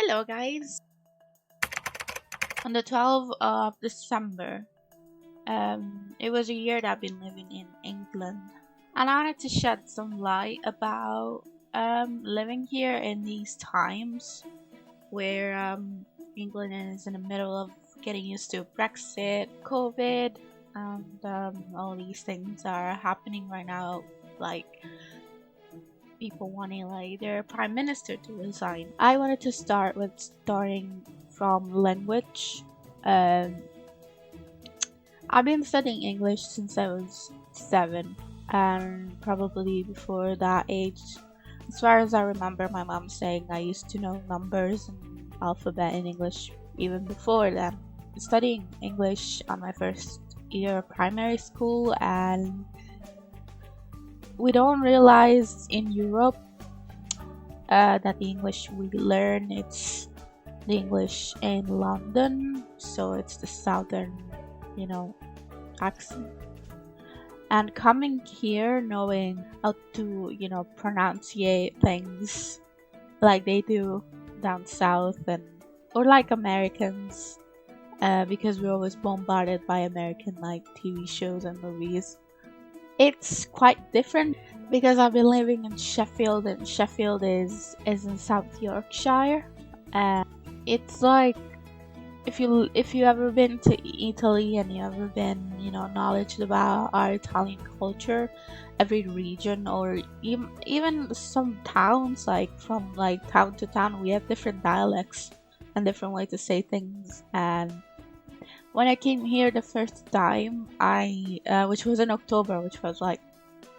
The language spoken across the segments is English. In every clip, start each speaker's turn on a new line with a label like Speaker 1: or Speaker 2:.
Speaker 1: Hello, guys. On the 12th of December, it was a year that I've been living in England, and I wanted to shed some light about living here in these times where England is in the middle of getting used to Brexit, COVID, and all these things are happening right now, like people wanting like their prime minister to resign. I wanted to start with starting from language. Um, I've been studying English since I was 7, and probably before that age, as far as I remember, my mom saying I used to know numbers and alphabet in English even before that. Studying English on my first year of primary school, and we don't realize in Europe that the English we learn, it's the English in London, so it's the southern, accent. And coming here knowing how to, pronunciate things like they do down south, and or like Americans, because we're always bombarded by American like TV shows and movies. It's quite different because I've been living in Sheffield, and Sheffield is in South Yorkshire. And it's like if you ever been to Italy and you ever been knowledge about our Italian culture, every region or even some towns, like from like town to town, we have different dialects and different way to say things. And when I came here the first time, which was in October, which was like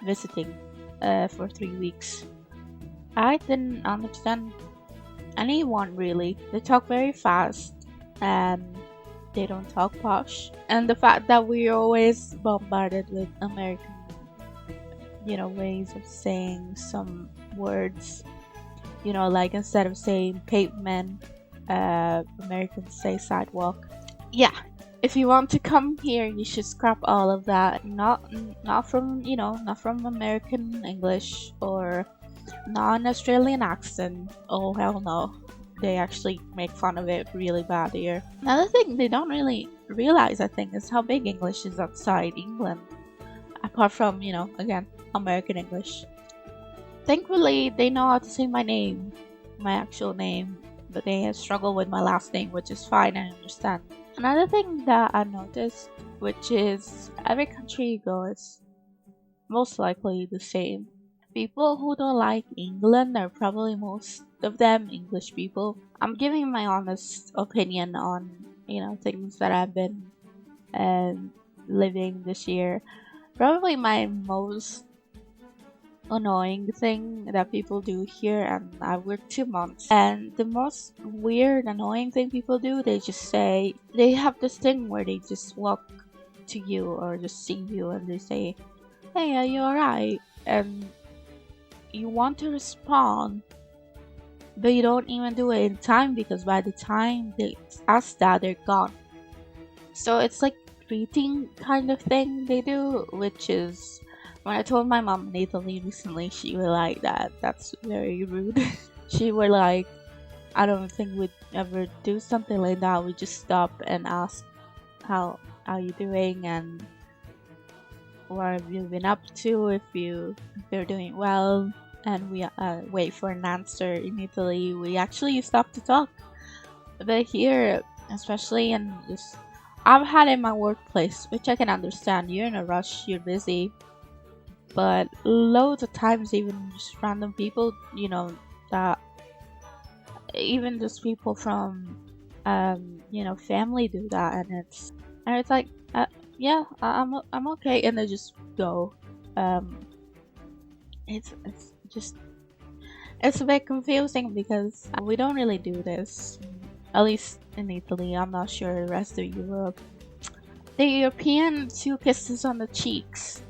Speaker 1: visiting for 3 weeks, I didn't understand anyone really. They talk very fast and they don't talk posh. And the fact that we're always bombarded with American, ways of saying some words, like instead of saying pavement, Americans say sidewalk. Yeah, if you want to come here, you should scrap all of that. Not from American English or not an Australian accent. Oh hell no, they actually make fun of it really bad here. Another thing they don't really realize, I think, is how big English is outside England. Apart from again, American English. Thankfully, they know how to say my name, my actual name, but they struggle with my last name, which is fine. I understand. Another thing that I noticed, which is every country you go is most likely the same. People who don't like England are probably most of them English people. I'm giving my honest opinion on things that I've been living this year. Probably my most annoying thing that people do here, and I worked 2 months, and the most weird annoying thing people do, they just say, they have this thing where they just walk to you or just see you and they say, hey, are you alright? And you want to respond, but you don't even do it in time, because by the time they ask that, they're gone. So it's like greeting kind of thing they do, which is, when I told my mom in Italy recently, she was like, that's very rude. She was like, I don't think we'd ever do something like that. We just stop and ask how you doing and what have you been up to, if you're doing well, and we wait for an answer. In Italy, we actually stop to talk. But here, especially in this, I've had in my workplace, which I can understand. You're in a rush, you're busy. But loads of times, even just random people, that even just people from, family do that, and it's like, yeah, I'm okay, and they just go. It's a bit confusing because we don't really do this, at least in Italy. I'm not sure the rest of Europe. The European 2 kisses on the cheeks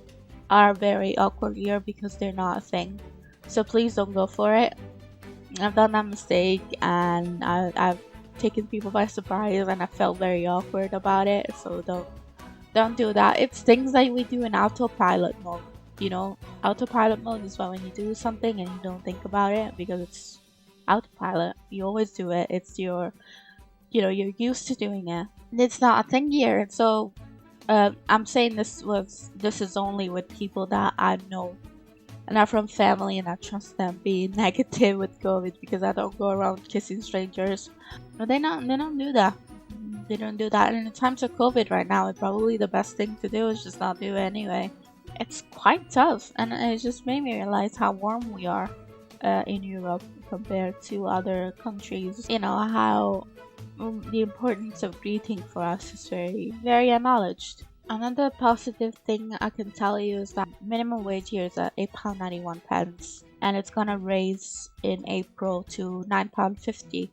Speaker 1: are very awkward here because they're not a thing. So please don't go for it. I've done that mistake, and I've taken people by surprise, and I felt very awkward about it. So don't do that. It's things that we do in autopilot mode. Autopilot mode is when you do something and you don't think about it, because it's autopilot. You always do it. It's your, you're used to doing it. And it's not a thing here. So I'm saying this is only with people that I know and are from family, and I trust them being negative with COVID, because I don't go around kissing strangers. No, they don't do that. They don't do that. And in times of COVID right now, it's probably the best thing to do is just not do it anyway. It's quite tough, and it just made me realize how warm we are in Europe compared to other countries. You know how the importance of greeting for us is very acknowledged. Another positive thing I can tell you is that minimum wage here is at £8.91, and it's gonna raise in April to £9.50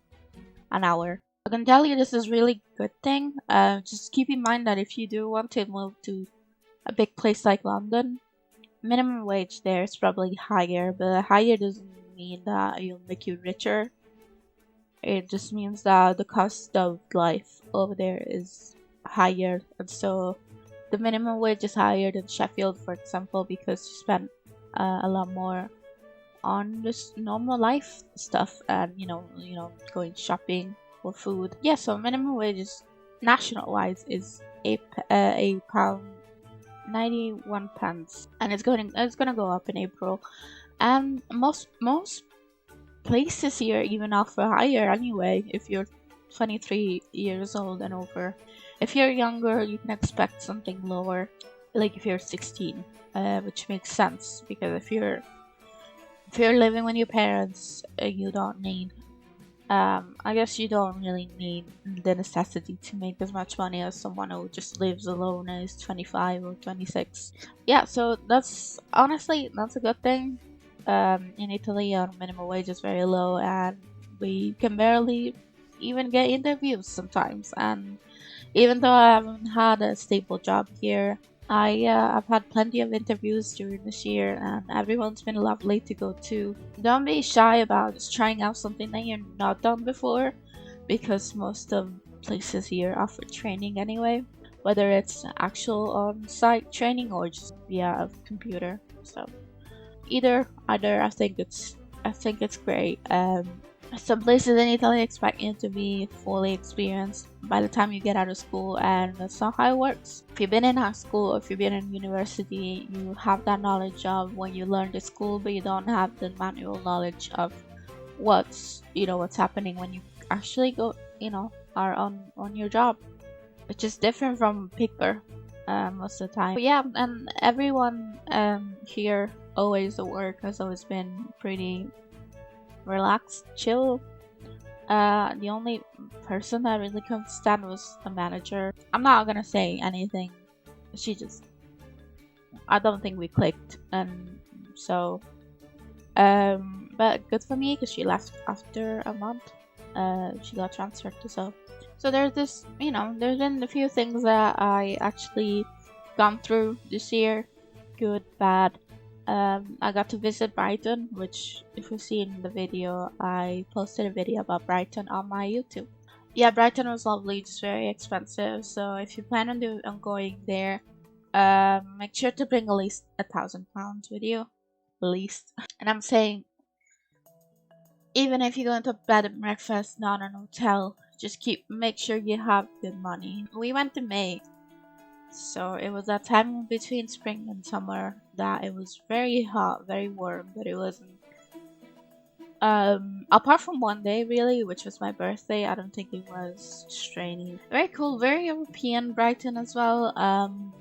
Speaker 1: an hour. I can tell you this is really good thing. Just keep in mind that if you do want to move to a big place like London, minimum wage there is probably higher, but higher doesn't mean that it'll make you richer. It just means that the cost of life over there is higher, and so the minimum wage is higher than Sheffield, for example, because you spend a lot more on just normal life stuff, and going shopping for food. Yeah, so minimum wage is national wise is £8.91, and it's gonna go up in April, and most places here even offer higher anyway if you're 23 years old and over. If you're younger, you can expect something lower, like if you're 16, which makes sense, because if you're living with your parents, you don't need, I guess you don't really need the necessity to make as much money as someone who just lives alone and is 25 or 26. Yeah, so that's honestly, that's a good thing. In Italy, our minimum wage is very low, and we can barely even get interviews sometimes. And even though I haven't had a stable job here, I've had plenty of interviews during this year, and everyone's been lovely to go to. Don't be shy about just trying out something that you're not done before, because most of places here offer training anyway, whether it's actual on-site training or just via a computer. So either I think it's great. Some places in Italy expect you to be fully experienced by the time you get out of school, and that's not how it works. If you've been in high school or if you've been in university, you have that knowledge of when you learned at school, but you don't have the manual knowledge of what's happening when you actually go, are on your job, which is different from paper most of the time. But yeah, and everyone here always at work has always been pretty relaxed, chill. The only person that I really couldn't stand was the manager. I'm not gonna say anything. I don't think we clicked, and so, but good for me because she left after a month. She got transferred to so there's this, there's been a few things that I actually gone through this year, good, bad. I got to visit Brighton, which if you've seen the video, I posted a video about Brighton on my YouTube. Yeah, Brighton was lovely, just very expensive. So if you plan on going there, make sure to bring at least £1,000 with you, at least. And I'm saying, even if you go into a bed and breakfast, not an hotel, just make sure you have good money. We went in May, so it was that time between spring and summer that it was very hot, very warm, but it wasn't. Apart from one day, really, which was my birthday, I don't think it was straining. Very cool, very European Brighton as well.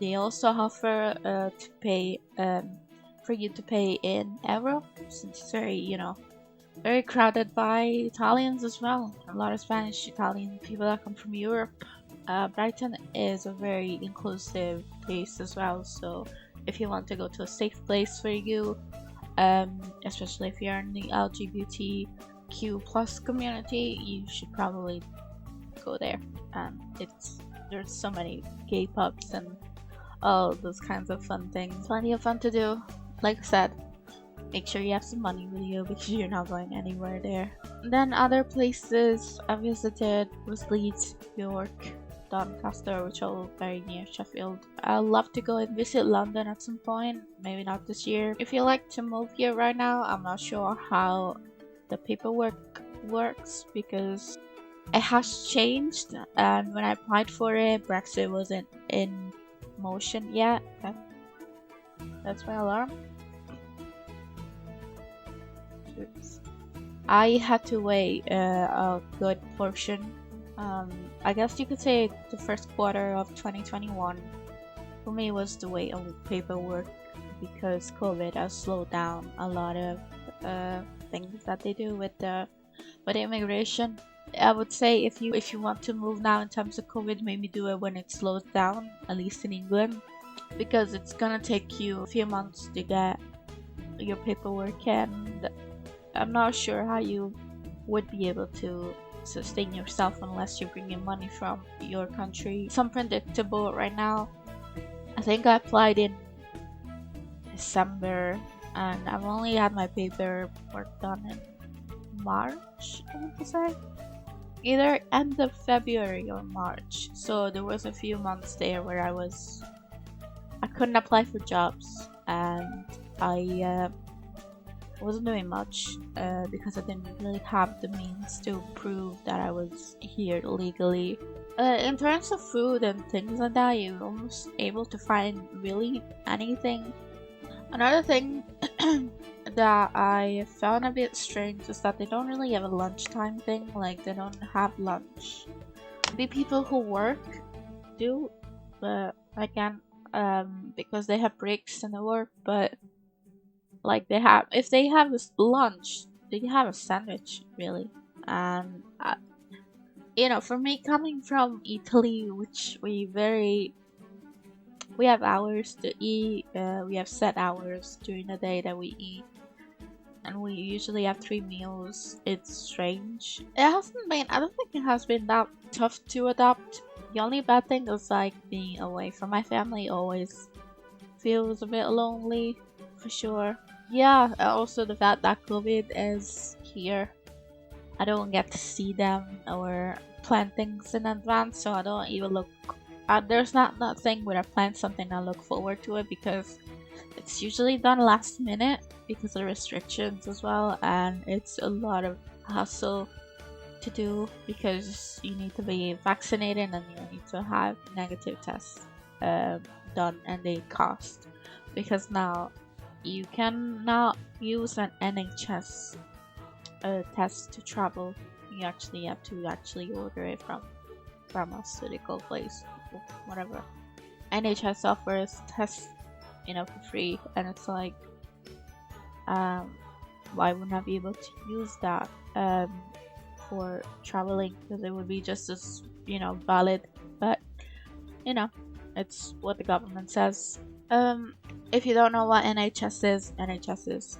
Speaker 1: They also offer to pay for you to pay in euro, since it's very, very crowded by Italians as well. A lot of Spanish, Italian people that come from Europe. Brighton is a very inclusive place as well, so if you want to go to a safe place for you, especially if you're in the LGBTQ plus community, you should probably go there. There's so many gay pubs and all those kinds of fun things. Plenty of fun to do. Like I said, make sure you have some money with you because you're not going anywhere there. And then other places I visited was Leeds, York, Doncaster, which are all very near Sheffield. I'd love to go and visit London at some point, maybe not this year. If you like to move here right now, I'm not sure how the paperwork works because it has changed, and when I applied for it, Brexit wasn't in motion yet. That's my alarm. Oops. I had to wait a good portion. I guess you could say the first quarter of 2021 for me was the wait on paperwork because COVID has slowed down a lot of things that they do with immigration. I would say if you want to move now in terms of COVID, maybe do it when it slows down, at least in England, because it's gonna take you a few months to get your paperwork, and I'm not sure how you would be able to sustain yourself unless you're bringing money from your country. It's unpredictable right now. I think I applied in December and I've only had my paperwork done in March, I want to say. Either end of February or March. So there was a few months there where I couldn't apply for jobs and I wasn't doing much because I didn't really have the means to prove that I was here legally. In terms of food and things like that, you're almost able to find really anything. Another thing that I found a bit strange is that they don't really have a lunchtime thing, like they don't have lunch. Maybe people who work do, but I can't because they have breaks in the work, but like if they have this lunch, they have a sandwich really. And for me, coming from Italy, which we have hours to eat, we have set hours during the day that we eat, and we usually have 3 meals. It's strange. I don't think it has been that tough to adapt. The only bad thing is like being away from my family always feels a bit lonely, for sure. Yeah, also the fact that COVID is here. I don't get to see them or plan things in advance, so I don't even look. There's not that thing where I plan something and I look forward to it because it's usually done last minute because of restrictions as well, and it's a lot of hassle to do because you need to be vaccinated and you need to have negative tests done, and they cost because now you cannot use an NHS test to travel. You actually have to order it from pharmaceutical place, whatever. NHS offers tests, for free, and it's like, why wouldn't I be able to use that for traveling? Because it would be just as valid, but it's what the government says. If you don't know what NHS is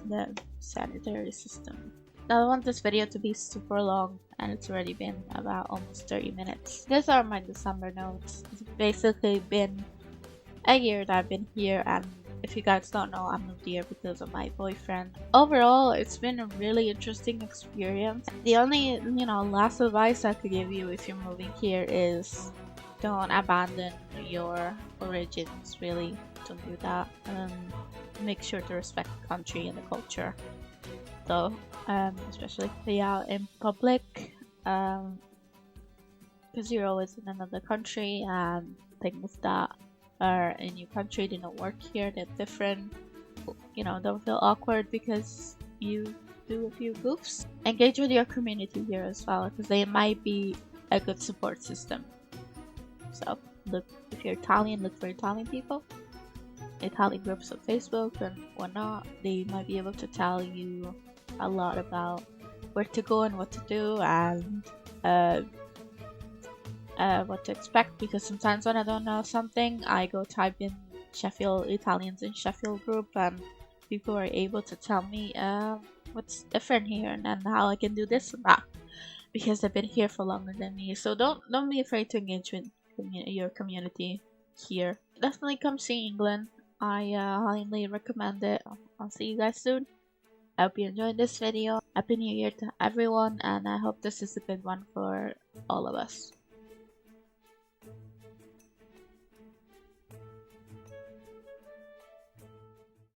Speaker 1: the sanitary system. Now I want this video to be super long, and it's already been about almost 30 minutes. These are my December notes. It's basically been a year that I've been here, and if you guys don't know, I moved here because of my boyfriend. Overall, it's been a really interesting experience. The only, last advice I could give you if you're moving here is don't abandon your origins, really. Don't do that. Make sure to respect the country and the culture, though, especially if you're out in public, because you're always in another country and things that are in your country they don't work here, they're different. Don't feel awkward because you do a few goofs. Engage with your community here as well, because they might be a good support system. So if you're Italian, look for Italian people, Italian groups on Facebook and whatnot. They might be able to tell you a lot about where to go and what to do and what to expect, because sometimes when I don't know something, I go type in Sheffield Italians in Sheffield group, and people are able to tell me what's different here and how I can do this and that, because they've been here for longer than me. So don't be afraid to engage with your community here. Definitely come see England. I highly recommend it. I'll see you guys soon. I hope you enjoyed this video. Happy New Year to everyone, and I hope this is a good one for all of us.